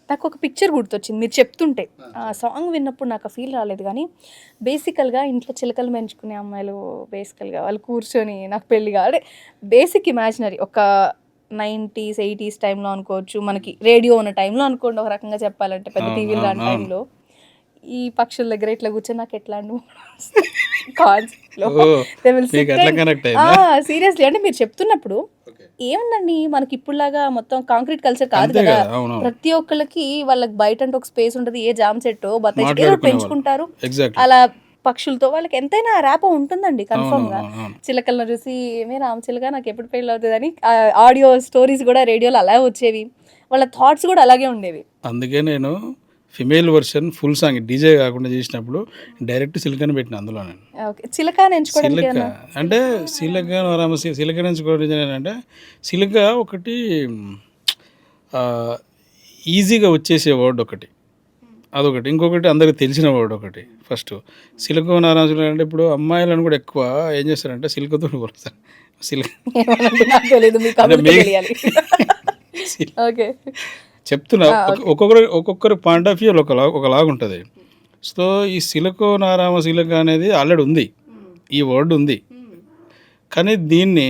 నాకు ఒక పిక్చర్ గుర్తొచ్చింది మీరు చెప్తుంటే. ఆ సాంగ్ విన్నప్పుడు నాకు ఆ ఫీల్ రాలేదు గానీ, బేసికల్‌గా ఇంట్లో చిలకలు పెంచుకునే అమ్మాయిలు బేసికల్‌గా వాళ్ళు కూర్చొని నాకు పెళ్లి అంటే బేసిక్ ఇమాజినరీ ఒక 90స్, 80స్ టైంలో అనుకోవచ్చు. మనకి రేడియో ఉన్న టైంలో అనుకోండి ఒక రకంగా చెప్పాలంటే. పెద్ద అవును. టీవీలు రాని అవును. అవును. టైంలో. ఈ పక్షుల దగ్గర ఇట్లా కూర్చొని నాకు ఎట్లాంటి కాన్సెప్ట్‌లో ఓహ్! దే విల్ మీకు సిట్ అట్లా అండ్ కనెక్ట్ అయిందా? సీరియస్‌లీ అంటే మీరు చెప్తున్నప్పుడు ఏముందండి మనకి ఇప్పుడులాగా మొత్తం కాంక్రీట్ కల్చర్ కాదు అంతే కదా! గదా! అవునవును. ప్రతి ఒక్కళ్ళకి వాళ్ళకి బయటంటూ ఒక స్పేస్ ఉంటది. ఏ జామ చెట్టో, బత్తాయి చెట్టో ఏదో ఒకటి మాట్లాడుకునేవాళ్ళు. పెంచుకుంటారు. ఎగ్జాక్ట్‌లీ. అలా పక్షులతో వాళ్ళకి ఎంతైనా ర్యాపో ఉంటుందండి కన్ఫర్మ్‌గా. అవునవునవును. చిలకలను చూసి ఏమే రామచిలక నాకెప్పుడు పెళ్ళవుతదని ఆడియో స్టోరీస్ గూడా రేడియోలో అలా వచ్చేవి. వాళ్ళ థాట్స్ గూడా అలాగే ఉండేవి. అందుకే నేను female version full song DJ కాకుండా చేసినప్పుడు డైరెక్ట్ సిలికన్ పెట్టిన అందులో నేను. ఓకే. చిలకని ఎంచుకోవడానికి సిలిక ఏమన్నా అంటే సిలిక సిలిక ఎంచుకోవడం ఏంటంటే సిలిక ఒకటి ఆహ్, ఈజీగా వచ్చేసే వర్డ్ ఒకటి. అదొకటి. ఇంకొకటి అందరికి తెలిసిన వర్డ్ ఒకటి ఫస్టు. సిలికోన్ ఆరాంజ్‌లో అంటే ఇప్పుడు అమ్మాయిలను కూడా ఎక్కువ ఏం చేస్తారంటే సిల్క్‌తోని పోలుస్తారు. సిల్క్ ఏమోనండి నాకు తెలీదు. మీ అంటే కబుర్లకే తెలియాలి. సిల్ ఓకే. చెప్తున్నా ఓకే. ఒక్కొక్కరి పాయింట్ ఆఫ్ వ్యూ ఒకలాగుంటది. సో, ఈ సిలికోనారామ సిలిక అనేది ఆల్రెడీ ఉంది. ఈ వర్డ్ ఉంది. కానీ దీన్ని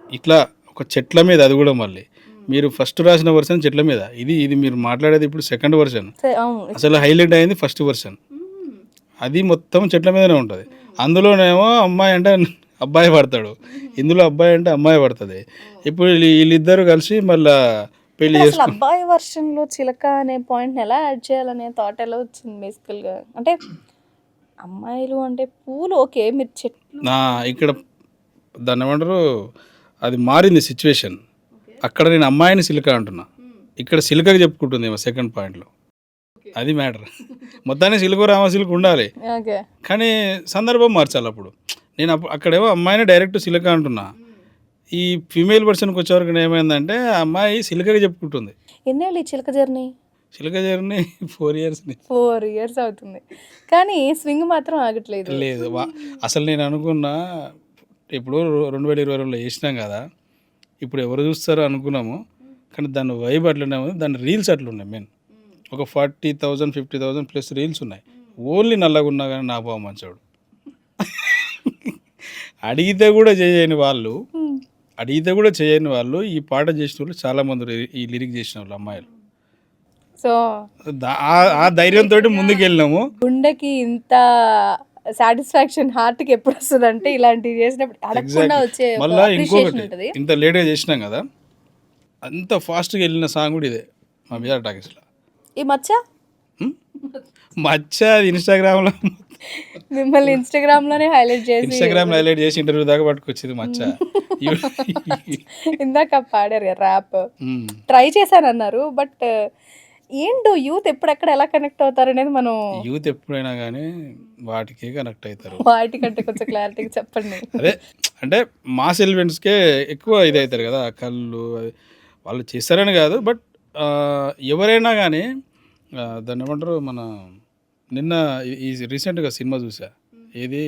ఇట్లా ఒక చెట్ల మీద అది కూడా మళ్ళీ. మీరు ఫస్ట్ రాసిన వర్షన్ చెట్ల మీద. ఇది మీరు మాట్లాడేది ఇప్పుడు సెకండ్ వర్షన్. అవును. అసలు హైలైట్ అయింది ఫస్ట్ వర్షన్. అది మొత్తం చెట్ల మీదనే ఉంటది. అందులోనేమో అమ్మాయి అంటే అబ్బాయి పడతాడు. ఇందులో అబ్బాయి అంటే అమ్మాయి పడతది. ఇప్పుడు వీళ్ళిద్దరూ కలిసి మళ్ళా పెళ్లి ఇక్కడ అసలు చేసుకు అబ్బాయి వర్షన్‌లో చిలక అనే పాయింట్‌ని ఎలా యాడ్ చేయాలనే థాట్ ఎలా వచ్చింది బేసికల్‌గా? అంటే అమ్మాయిలు అంటే పూలు ఓకే. మీరు చెట్లు నా ఇక్కడ దాన్నేమంటారు అది మారింది సిచ్యువేషన్. అక్కడ నేను అమ్మాయిని సిలిక అంటున్నా. ఇక్కడ సిలికకి చెప్పుకుంటుందేమో సెకండ్ పాయింట్‌లో. అది మ్యాటర్. మొత్తానికి సిలుకు రామసిలుకు ఉండాలి. ఓకే. కానీ సందర్భం మార్చాలప్పుడు. నేను అక్కడేమో అమ్మాయిని డైరెక్ట్ సిలిక అంటున్నా. ఈ ఫీమేల్ వర్షన్‌కి వచ్చేవరకు ఏమైందంటే ఆ అమ్మాయి సిలికగా చెప్పుకుంటుంది. ఎన్నేళ్ళు ఈ చిలక జర్నీ? చిలక జర్నీ 4 ఇయర్స్ 4 ఇయర్స్ అవుతుంది. కానీ స్వింగ్ మాత్రం ఆగట్లేదు. లేదు. అసలు నేను అనుకున్నా ఇప్పుడు 2022లో చేసినాం కదా! ఇప్పుడు ఎవరు చూస్తారో అనుకున్నాము. కానీ దాని వైబ్ అట్లనే ఉంది. దాని రీల్స్ అట్లున్నాయి మెయిన్. ఒక 40,000, 50,000 ప్లస్ రీల్స్ ఉన్నాయి. ఓన్లీ నల్లగున్నా గానీ నా బావ మంచోడు. అడిగితే కూడా చేయని వాళ్ళు హ్మ్. ఈ పాట చేసినోళ్ళు చాలామంది ఈ లిరిక్ చేసినోళ్ళు అమ్మాయిలు. సో, ఆ ధైర్యంతోటి ముందుకెళ్ళినాము. గుండెకి ఇంత సాటిస్ఫాక్షన్ హార్ట్‌కి ఎప్పుడొస్తదంటే ఇలాంటివి చేసినప్పుడు అడగకుండా ఎగ్జాక్ట్‌లీ. వచ్చే ఒక మళ్ళా అప్రిషియేషన్ ఇంకొకటి ఉంటది. ఇంత లేట్‌గా చేసినాం కదా! అంత ఫాస్ట్‌గా వెళ్ళిన సాంగ్ కూడా ఇదే మా బీఆర్ టాకీస్‌లో. ఈ మచ్చ హ్మ్. మచ్చ అది ఇన్‌స్టాగ్రామ్‌లో మిమ్మల్ని ఇన్‌స్టాగ్రామ్‌లోనే హైలైట్ చేసి హైలైట్ చేసి ఇంటర్వ్యూ దాకా పట్టుకొచ్చింది మచ్చ. యు ఇందాక పాడారు కదా! ర్యాప్. హ్మ్. ట్రై చేశానన్నారు. బట్ ఏంటో యూత్ ఎప్పుడెక్కడ ఎలా కనెక్ట్ అవుతారనేది మనం యూత్ ఎప్పుడైనా గానీ వాటికే కనెక్ట్ అయితారు. వాటికంటే కొంచెం క్లారిటీగా చెప్పండి. అదే అంటే మాస్ ఎలిమెంట్స్‌కే ఎక్కువ ఇదైతారు కదా! కళ్ళు అది వాళ్ళు చేస్తారని కాదు. బట్ ఎవరైనా గానీ దాన్నేమంటారు మన నిన్న ఈ రీసెంట్‌గా సినిమా చూసా. ఏది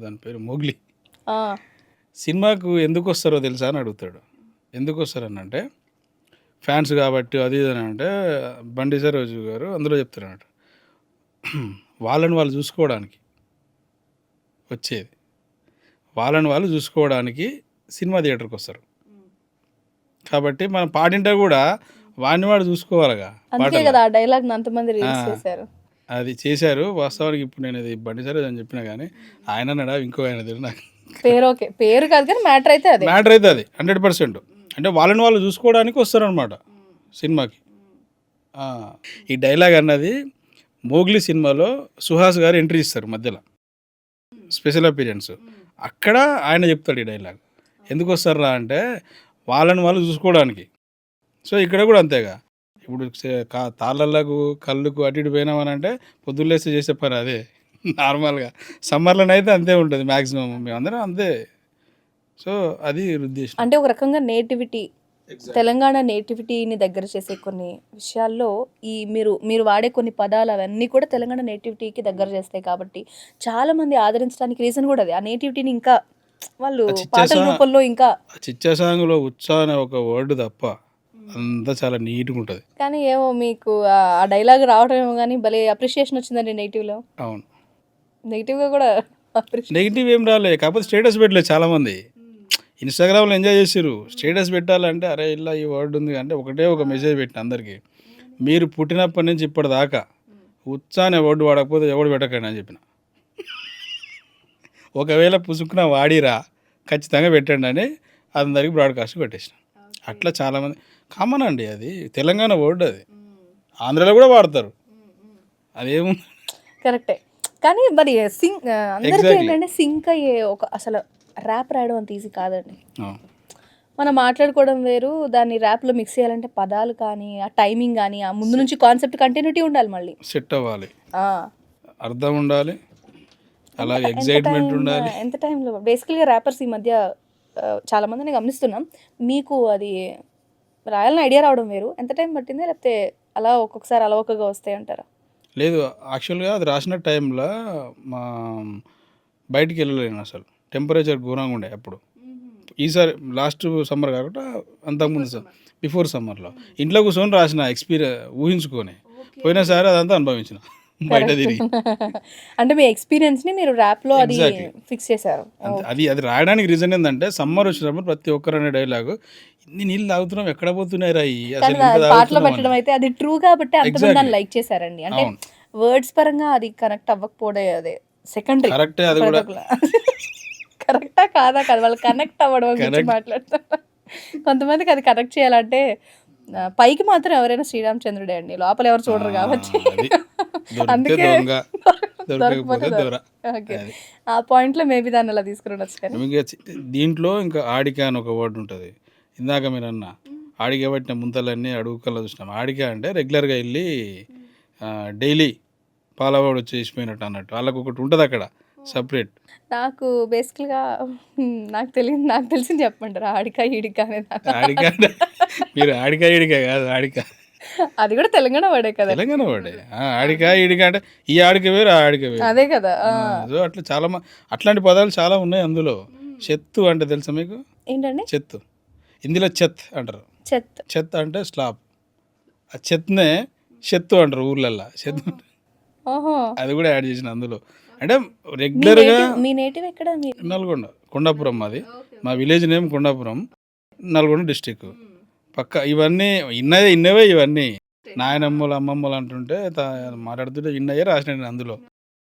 దాని పేరు 'మోగ్లీ.' ఆ! సినిమాకు ఎందుకొస్తారో తెలుసా అని అడుగుతాడు. ఎందుకొస్తారనంటే ఫ్యాన్స్ కాబట్టి అది ఇది అని అంటే బండి సరోజు గారు అందులో చెప్తారన్నమాట. వాళ్ళని వాళ్ళు చూసుకోవడానికి వచ్చేది. వాళ్ళని వాళ్ళు చూసుకోవడానికి సినిమా థియేటర్‌కొస్తారు. కాబట్టి మనం పాడింటే కూడా వాడిని వాడు చూసుకోవాలిగా అందుకే పాటల. కదా! ఆ డైలాగ్‌ని అంతమంది ఆ! రీల్స్ చేశారు. అది చేశారు. వాస్తవానికి ఇప్పుడు నేను ఇది బండి సరోజ్ అని చెప్పినా గానీ ఆయన అన్నాడా ఇంకో ఆయన తెలియదు నాకు. పేరు ఓకే. పేరు కాదు కానీ మ్యాటర్ అయితే అదే. మ్యాటర్ అయితే అది 100%. అంటే వాళ్ళని వాళ్ళు చూసుకోవడానికి వస్తారనమాట సినిమాకి. ఆ! ఈ డైలాగ్ అన్నది 'మోగ్లీ' సినిమాలో సుహాస్ గారు ఎంట్రీ ఇస్తారు మధ్యలో. Special appearance. అక్కడ ఆయన చెప్తాడు ఈ డైలాగ్. ఎందుకొస్తార్రా అంటే వాళ్ళని వాళ్ళు చూసుకోవడానికి. సో, ఇక్కడ కూడా అంతేగా. ఇప్పుడు తాళ్ళకు, కళ్ళుకు అటు ఇటు పోయినామనంటే పొద్దున్న లేస్తే చేసే పని అదే. నార్మల్‌గా. సమ్మర్‌లోనైతే అంతే ఉంటది మాక్సిమం. మేమందరం అంతే. సో, అది ఉద్దేశం. అంటే ఒక రకంగా నేటివిటీ తెలంగాణ నేటివిటీని దగ్గర చేసే కొన్ని విషయాల్లో ఈ మీరు వాడే కొన్ని పదాలు అవన్నీ కూడా తెలంగాణ నేటివిటీకి దగ్గర చేస్తాయి కాబట్టి చాలామంది ఆదరించడానికి రీజన్ కూడా అదే. ఆ నేటివిటీని ఇంకా వాళ్ళు ఆ చిచ్చా పాటల సా రూపంలో ఇంకా ఆ చిచ్చా సాంగ్‌లో 'ఉత్సా' అనే ఒక వర్డ్ తప్ప అంతా చాలా నీట్గా ఉంటుంది. కానీ ఏమో మీకు ఆ డైలాగ్ రావడం ఏమో కానీ భలే అప్రిషియేషన్ వచ్చిందండి నెగిటివ్లో. అవును. నెగిటివ్గా కూడా అప్రిషియేషన్. నెగిటివ్ ఏం రాలే, కాకపోతే స్టేటస్ పెట్టలేదు చాలామంది. ఇన్స్టాగ్రామ్లో ఎంజాయ్ చేసిర్రు. స్టేటస్ పెట్టాలంటే అరే ఇలా ఈ వర్డ్ ఉంది అంటే ఒకటే ఒక మెసేజ్ పెట్టిన అందరికీ, మీరు పుట్టినప్పటి నుంచి ఇప్పటిదాకా ఉచ్చా అనే వర్డ్ వాడకపోతే ఎవడు పెట్టకండి అని చెప్పిన. ఒకవేళ పుసుకున వాడిరా ఖచ్చితంగా పెట్టండి అని అందరికి బ్రాడ్కాస్ట్ పెట్టేసిన. అట్లా చాలామంది కామన్ అండి, అది తెలంగాణ వర్డ్, అది ఆంధ్రాలో కూడా వాడతారు, అదేముంది. కరెక్టే. కానీ మరి అందరికీ Exactly. ఏంటంటే సింక్ అయ్యే ఒక అసలు ర్యాప్ రాయడం అంత ఈజీ కాదండి. ఆ, మనం మాట్లాడుకోవడం వేరు, దాన్ని ర్యాప్లో మిక్స్ చేయాలంటే పదాలు కానీ ఆ టైమింగ్ కానీ ఆ ముందు నుంచి కాన్సెప్ట్ కంటిన్యూటీ ఉండాలి మళ్ళీ. సెట్ అవ్వాలి, ఆ. అర్థం ఉండాలి, అలాగే ఎగ్జైట్మెంట్ ఉండాలి. ఎంత టైంలో బేసికల్గా ర్యాపర్స్ ఈ మధ్య చాలా మందిని గమనిస్తున్నాం. మీకు అది రాయాలని ఐడియా రావడం వేరు, ఎంత టైం పట్టింది, లేకపోతే అలా ఒక్కొక్కసారి అలవకగా వస్తాయి అంటారా? లేదు, యాక్చువల్గా అది రాసిన టైంలో మా బయటికి వెళ్ళలేను అసలు, టెంపరేచర్ ఘోరంగా ఉండే అప్పుడు. ఈసారి లాస్ట్ సమ్మర్ కాకుండా అంతకుముందు బిఫోర్ సమ్మర్లో ఇంట్లో కూర్చొని రాసిన ఊహించుకొని పోయినసారి అదంతా అనుభవించిన బయట తిరిగి. అంటే మీ ఎక్స్పీరియన్స్ని మీరు ర్యాప్లో అది Exactly. ఫిక్స్ చేశారు. అది రాయడానికి రీజన్ ఏంటంటే సమ్మర్ వచ్చినప్పుడు ప్రతి ఒక్కరు అనే డైలాగు, ఇన్ని నీళ్ళు తాగుతున్నాం ఎక్కడ పోతున్నాయి రా అసలు ఇంత పాటలో తాగుతున్నాం పెట్టడం అని. అయితే అది ట్రూ కాబట్టి అంతమంది Exactly. దాన్ని లైక్ చేశారండి. అంటే అవును. వర్డ్స్ పరంగా అది కనెక్ట్ అవ్వకపోవడే అదే సెకండరీ. కరెక్టే, అది కూడా కరెక్టా కాదా కాదు, వాళ్ళు కనెక్ట్ అవ్వడం గురించి మాట్లాడతారు. కొంతమందికి అది కనెక్ట్ చేయాలంటే పైకి మాత్రం ఎవరైనా శ్రీరామచంద్రుడే అండి, లోపల ఎవరు చూడరు కాబట్టి. అది. దొరికితే అందుకే దొంగ, దొరకకపోతే దొర. ఓకే, అది. ఆ పాయింట్లో మేబీ దాన్ని అలా తీసుకుని వచ్చు. కానీ ఇంకా దీంట్లో ఇంకా ఆడిక అని ఒక వర్డ్ ఉంటుంది. ఇందాక మీరు అన్న ఆడిక పట్టిన ముంతలన్నీ అడుగుకల్లో చూసినాం. ఆడిక అంటే రెగ్యులర్గా వెళ్ళి డైలీ పాలవాడు వచ్చి వేసిపోయినట్టు అన్నట్టు, వాళ్ళకు ఒకటి ఉంటుంది అక్కడ సపరేట్. నాకు బేసికల్గా నాకు తెలిసింది చెప్పమంటారా, ఆడిక ఈడిక అనేది. ఆడిక అంటే మీరు ఆడిక ఈడిక కాదు, ఆడిక అది కూడా తెలంగాణ వర్డే కదా. తెలంగాణ వాడే. ఆడిక ఈడిక అంటే ఈ ఆడిక వేరు ఆ ఆడిక వేరు. అదే కదా. సో అట్లా చాలా అట్లాంటి పదాలు చాలా ఉన్నాయి అందులో. చెత్తు అంటే తెలుసా మీకు? ఏంటండి చెత్తు, హిందీలో చెత్ అంటారు. చెత్త? చెత్త అంటే స్లాబ్, ఆ చెత్తనే చెత్తు అంటారు ఊర్లల్లో. చెత్త ఓహో, అది కూడా యాడ్ చేసిన అందులో. అంటే రెగ్యులర్గా మీ నేటివ్ ఎక్కడ? నల్గొండ, కొండాపురం. మాది, మా village name Kondapuram, Nalgonda district. పక్క ఇవన్నీ ఇన్నవే ఇవన్నీ నాయనమ్మలు అమ్మమ్మలు అంటుంటే మాట్లాడుతుంటే ఇన్నయ్యే రాసిన, అందులో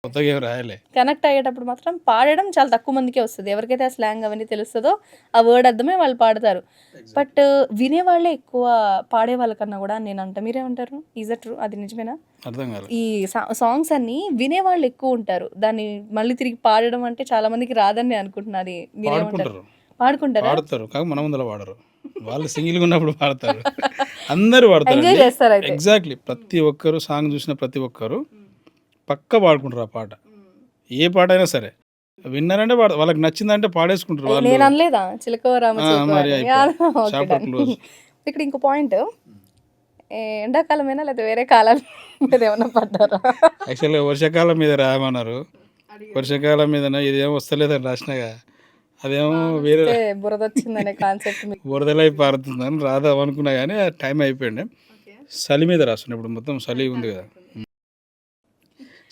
కొత్తగా ఏం రాయలే. కనెక్ట్ అయ్యేటప్పుడు మాత్రం పాడడం చాలా తక్కువ మందికే వస్తుంది. ఎవరికైతే ఆ స్లాంగ్ అవన్నీ తెలుస్తుందో ఆ వర్డ్ అర్థమే వాళ్ళు పాడతారు. బట్ వినేవాళ్ళే ఎక్కువ పాడే వాళ్ళకన్నా కూడా నేను అంట. మీరేమంటారు? Is a true? అది నిజమేనా? అర్థం కాదు. ఈ సాంగ్స్ అన్ని వినేవాళ్ళు ఎక్కువ ఉంటారు, దాన్ని మళ్ళీ తిరిగి పాడడం అంటే చాలా మందికి రాదని నేను అనుకుంటున్నా. అది మీరేమంటారు? పాడుకుంటారు, పాడతారు, కాక మన ముందర పాడరు. వాళ్ళు సింగిల్గా ఉన్నప్పుడు పాడతారు, అందరూ పాడతారు. ఎంజాయ్ చేస్తారు అయితే. ఎగ్జాక్ట్లీ, ప్రతి ఒక్కరు సాంగ్ చూసిన ప్రతి ఒక్కరు పక్క పాడుకుంటారు ఆ పాట. ఏ పాట అయినా సరే విన్నారంటే వాళ్ళకి నచ్చిందంటే పాడేసుకుంటారు వాళ్ళు. నేను అనలేదా చిలక మరి చాప్టర్ క్లోజ్. ఇక్కడ ఇంకో పాయింట్, ఎండాకాలమైనా లేదా వేరే కాలాల మీద ఏమైనా పడ్డారా? యాక్చువల్గా వర్షాకాలం మీద రాయమన్నారు. వర్షాకాలం మీద ఇదేమో వస్తలేదని రాసినాగా, అదేమో వేరే బురద వచ్చిందనే కాన్సెప్ట్. బురదలై పారుతుందని రాదాం అనుకున్నా కానీ టైం అయిపోయింది. చలి మీద రాస్తున్నా, ఇప్పుడు మొత్తం చలి ఉంది కదా,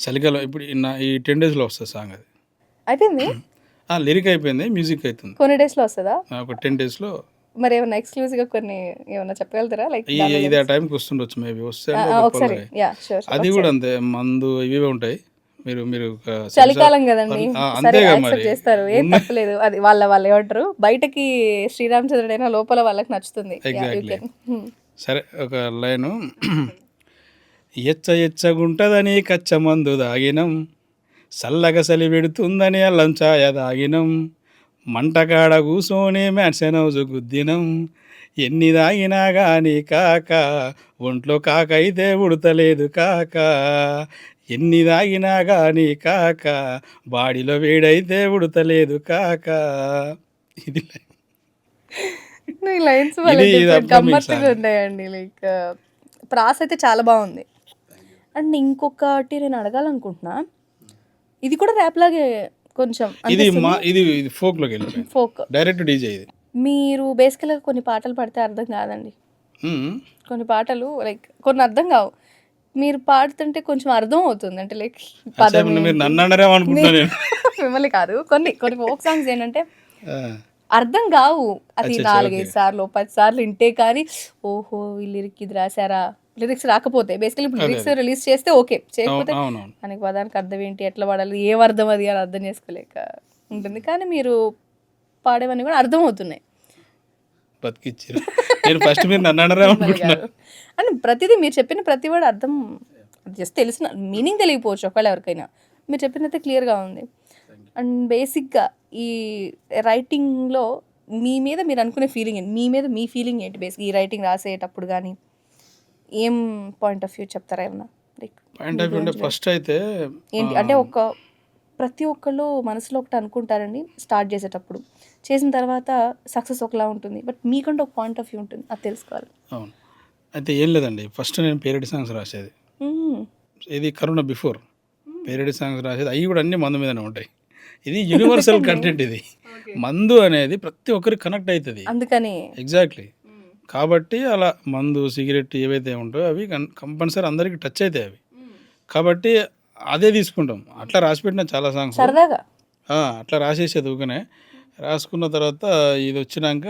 చలికాలం. ఇప్పుడు ఈ 10 daysలో వస్తుంది సాంగ్. అది అయిపోయింది, లిరిక్ అయిపోయింది, మ్యూజిక్ అవుతుంది. కొన్ని డేస్లో వస్తుందా? ఒక 10 daysలో. మరి ఏమన్నా ఎక్స్క్లూజివ్గా కొన్ని ఏమన్నా చెప్పగలుగుతారా? లైక్ ఇది ఆ టైంకి వస్తుండొచ్చు, మేబీ వస్తే ఒకసారి. Yeah sure. అది కూడా అంతే, మందు ఇవే ఉంటాయి. మీరు చలికాలం కదండి, సరే అంతేగా మరి యాక్సెప్ట్ చేస్తారు, ఏం తప్పలేదు. అది వాళ్ళు ఏమంటారు, బయటకి శ్రీరామచంద్రుడైనా లోపల వాళ్ళకి నచ్చుతుంది. ఎగ్జాక్ట్లీ. సరే, ఒక లైను, ఎచ్చగుంటదని కచ్చ మందు దాగినం, చల్లగా చలి పెడుతుందని అల్లం ఛాయ దాగినం, మంటకాడ కూసోని మ్యాట్సెనౌజు గుద్దినం, ఎన్ని దాగినా గాని కాక ఒంట్లో కాకైతే ఉడతలేదు కాక, ఎన్ని దాగినా గాని కాక బాడీలో వేడైతే ఉడతలేదు కాక. ఇది లైన్స్ గమ్మత్తుగా ఉన్నాయండి. లైక్ ప్రాస్ అయితే చాలా బాగుంది. అండ్ ఇంకొకటి నేను అడగాలనుకుంటున్నా, ఇది కూడా ర్యాప్ లాగే కొంచెం ఇది ఫోక్లోకి వెళ్ళిపోయింది, ఫోక్. Direct DJ. ఇది మీరు బేసికల్గా కొన్ని పాటలు పాడితే అర్థం కాదండి, కొన్ని పాటలు లైక్ కొన్ని అర్థం కావు, మీరు పాడుతుంటే కొంచెం అర్థం అవుతుంది, అంటే లైక్ పదం మీరు నన్ను అనరేమో అనుకుంటున్నా నేను. మిమ్మల్ని కాదు, కొన్ని కొన్ని ఫోక్ సాంగ్స్ ఏంటంటే అర్థం కావు, అది 4-5 సార్లు 10 సార్లు వింటే కానీ ఓహో ఈ లిరిక్ ఇది రాశారా, లిరిక్స్ రాకపోతే బేసికలీ ఇప్పుడు లిరిక్స్ రిలీజ్ చేస్తే ఓకే, చేయకపోతే మనకి పదానికి అర్థం ఏంటి, ఎట్లా పాడాలి, ఏం అర్థం అది అని అర్థం చేసుకోలేక ఉంటుంది. కానీ మీరు పాడేవన్నీ కూడా అర్థం అవుతున్నాయి. బతికిచ్చారు. నేను ఫస్ట్ మీరు నన్ను అనరేమో అనుకుంటున్నాను. అండ్ ప్రతిదీ మీరు చెప్పిన ప్రతి వాడు అర్థం జస్ట్ తెలిసిన మీనింగ్ తెలియకపోవచ్చు ఒకవేళ ఎవరికైనా, మీరు చెప్పినైతే క్లియర్గా ఉంది. అండ్ బేసిక్గా ఈ రైటింగ్లో మీ మీద మీరు అనుకునే ఫీలింగ్ ఏంటి, మీ మీద మీ ఫీలింగ్ ఏంటి బేసిక్ ఈ రైటింగ్ రాసేటప్పుడు కానీ ఏం పాయింట్ ఆఫ్ వ్యూ చెప్తారా ఏమన్నా? లైక్ పాయింట్ ఆఫ్ వ్యూ అంటే ఫస్ట్ అయితే ఏంటి అంటే ప్రతి ఒక్కళ్ళు మనసులో ఒకటి అనుకుంటారండి స్టార్ట్ చేసేటప్పుడు, చేసిన తర్వాత సక్సెస్ ఒకలా ఉంటుంది, బట్ మీకంటే ఒక పాయింట్ ఆఫ్ వ్యూ ఉంటుంది, అది తెలుసుకోవాలి. అవును, అయితే ఏం లేదండి, ఫస్ట్ నేను పేరడీ సాంగ్స్ రాసేది, ఇది కరోనా బిఫోర్ పేరడీ సాంగ్స్ రాసేది, అవి కూడా అన్ని మందు మీదనే ఉంటాయి. ఇది యూనివర్సల్ కంటెంట్, ఇది మందు అనేది ప్రతి ఒక్కరికి కనెక్ట్ అవుతుంది, అందుకని ఎగ్జాక్ట్లీ. కాబట్టి అలా మందు సిగరెట్ ఏవైతే ఉంటాయో అవి కంపల్సరీ అందరికి టచ్ అవుతాయి అవి, కాబట్టి అదే తీసుకుంటాం. అట్లా రాసి పెట్టిన చాలా సాంగ్స్ సరదాగా అట్లా రాసేసేది ఊకనే. రాసుకున్న తర్వాత ఇది వచ్చినాక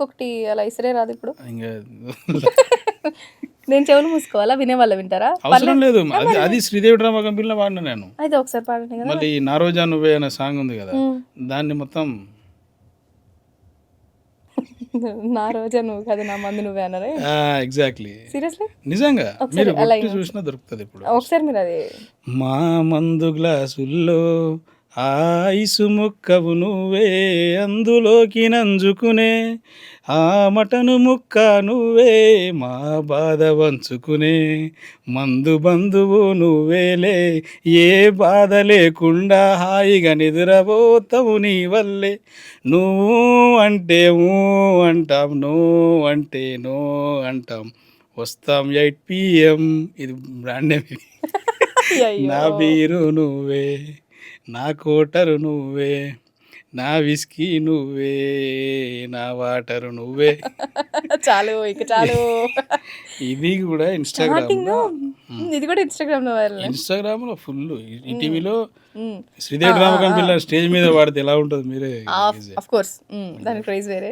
ఒకటి అలా ఇసరే రాదు ఇప్పుడు, ఇంకా నేను చెవులు మూసుకోవాలా, వినేవాళ్ళ వింటారా? అవసరం లేదు, అది శ్రీదేవి డ్రామా కంపెనీలో వాడినా నేను. అయితే ఒకసారి పాడండి కదా. మళ్ళీ నా రోజా నువ్వే అనే సాంగ్ ఉంది కదా, దాన్ని మొత్తం నా రోజా నువ్వు కదా నా మందు నువ్వే అన్నారా? ఎగ్జాక్ట్లీ, సీరియస్లీ నిజంగా మీరు గుర్తు చూసినా దొరుకుతుంది. ఇప్పుడు ఒకసారి మీరు అది మా మందు గ్లాసుల్లో ఐసు ముక్కవు నువ్వే, అందులోకి నంజుకునే ఆ మటను ముక్క నువ్వే, మా బాధ వంచుకునే మందు బంధువు నువ్వేలే, ఏ బాధ లేకుండా హాయిగా నిద్రపోతావు నీ వల్లే, నువ్వు అంటే ఊ అంటాం, నో అంటే నో అంటాం, వస్తాం 8 PM, ఇది బ్రాండ్ నేమ్ ఇది. నా బీరు నువ్వే, నా కోటరు నువ్వే, నా విస్కీ నువ్వే, నా వాటరు నువ్వే. చాలు ఇక చాలు. ఇది కూడా ఇన్స్టాగ్రామ్లో, ఇది కూడా ఇన్స్టాగ్రామ్లో ఫుల్, ఈటీవీలో శ్రీదేవి డ్రామా కంపెనీలో స్టేజ్ మీద వాడితే ఎలా ఉంటుంది మీరే. ఆఫ్ కోర్స్ దాని ప్రైజ్ వేరే.